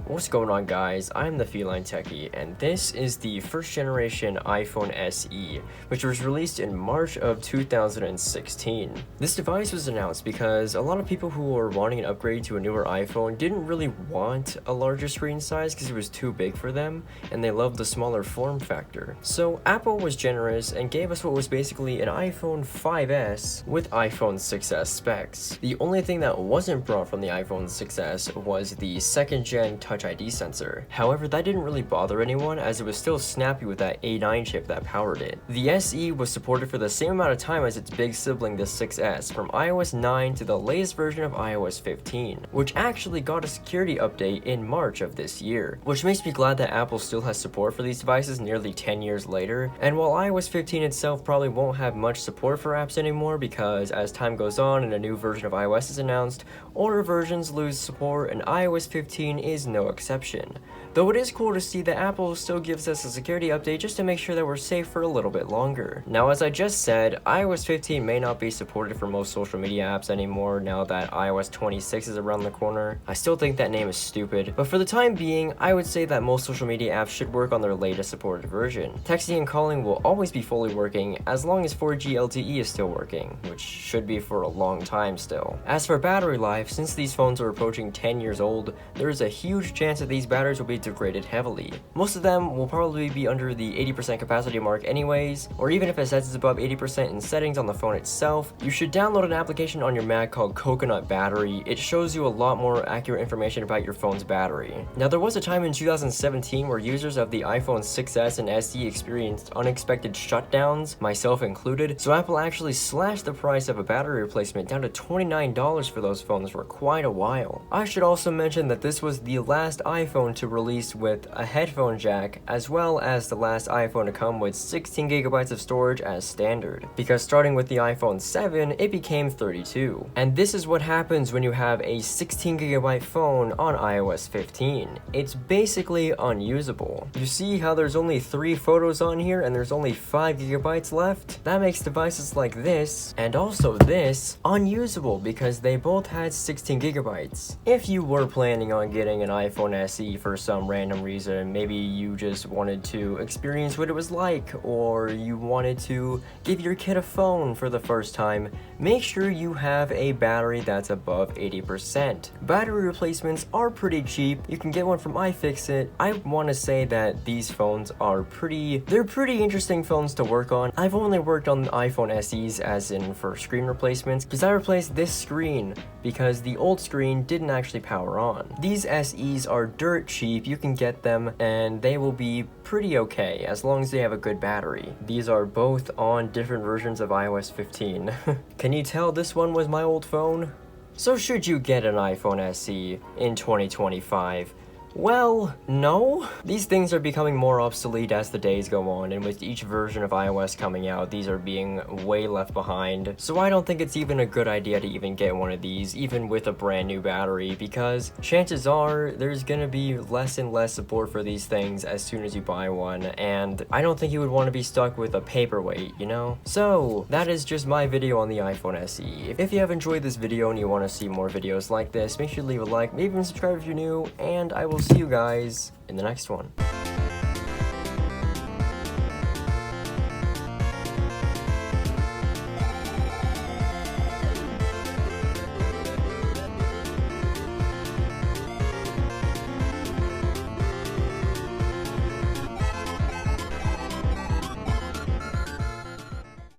What's going on, guys? I'm the Feline Techie, and this is the first generation iPhone SE, which was released in March of 2016. This device was announced because a lot of people who were wanting an upgrade to a newer iPhone didn't really want a larger screen size because it was too big for them, and they loved the smaller form factor. So Apple was generous and gave us what was basically an iPhone 5S with iPhone 6S specs. The only thing that wasn't brought from the iPhone 6S was the second gen Touch ID sensor. However, that didn't really bother anyone as it was still snappy with that A9 chip that powered it. The SE was supported for the same amount of time as its big sibling, the 6S, from iOS 9 to the latest version of iOS 15, which actually got a security update in March of this year, which makes me glad that Apple still has support for these devices nearly 10 years later. And while iOS 15 itself probably won't have much support for apps anymore because as time goes on and a new version of iOS is announced, older versions lose support and iOS 15 is no exception. Though it is cool to see that Apple still gives us a security update just to make sure that we're safe for a little bit longer. Now, as I just said, iOS 15 may not be supported for most social media apps anymore now that iOS 26 is around the corner. I still think that name is stupid, but for the time being, I would say that most social media apps should work on their latest supported version. Texting and calling will always be fully working as long as 4G LTE is still working, which should be for a long time still. As for battery life, since these phones are approaching 10 years old, there is a huge chance that these batteries will be degraded heavily. Most of them will probably be under the 80% capacity mark anyways, or even if it says it's above 80% in settings on the phone itself, you should download an application on your Mac called Coconut Battery. It shows you a lot more accurate information about your phone's battery. Now, there was a time in 2017 where users of the iPhone 6S and SE experienced unexpected shutdowns, myself included, so Apple actually slashed the price of a battery replacement down to $29 for those phones for quite a while. I should also mention that this was the last iPhone to release with a headphone jack, as well as the last iPhone to come with 16 gigabytes of storage as standard, because starting with the iPhone 7, it became 32. And this is what happens when you have a 16 gigabyte phone on iOS 15. It's basically unusable. You see how there's only 3 photos on here and there's only 5 gigabytes left? That makes devices like this, and also this, unusable because they both had 16 gigabytes. If you were planning on getting an iPhone SE for some random reason, maybe you just wanted to experience what it was like, or you wanted to give your kid a phone for the first time, make sure you have a battery that's above 80%. Battery replacements are pretty cheap. You can get one from iFixit. I want to say that these phones are pretty interesting phones to work on. I've only worked on iPhone SEs as in for screen replacements because I replaced this screen because the old screen didn't actually power on. These SEs are dirt cheap. You can get them and they will be pretty okay as long as they have a good battery. These are both on different versions of iOS 15. Can you tell this one was my old phone? So should you get an iPhone SE in 2025? Well, no. These things are becoming more obsolete as the days go on, and with each version of iOS coming out, these are being way left behind. So I don't think it's even a good idea to even get one of these, even with a brand new battery, because chances are there's gonna be less and less support for these things as soon as you buy one, and I don't think you would want to be stuck with a paperweight, you know? So that is just my video on the iPhone SE. If you have enjoyed this video and you want to see more videos like this, make sure to leave a like, maybe even subscribe if you're new, and I will see you guys in the next one.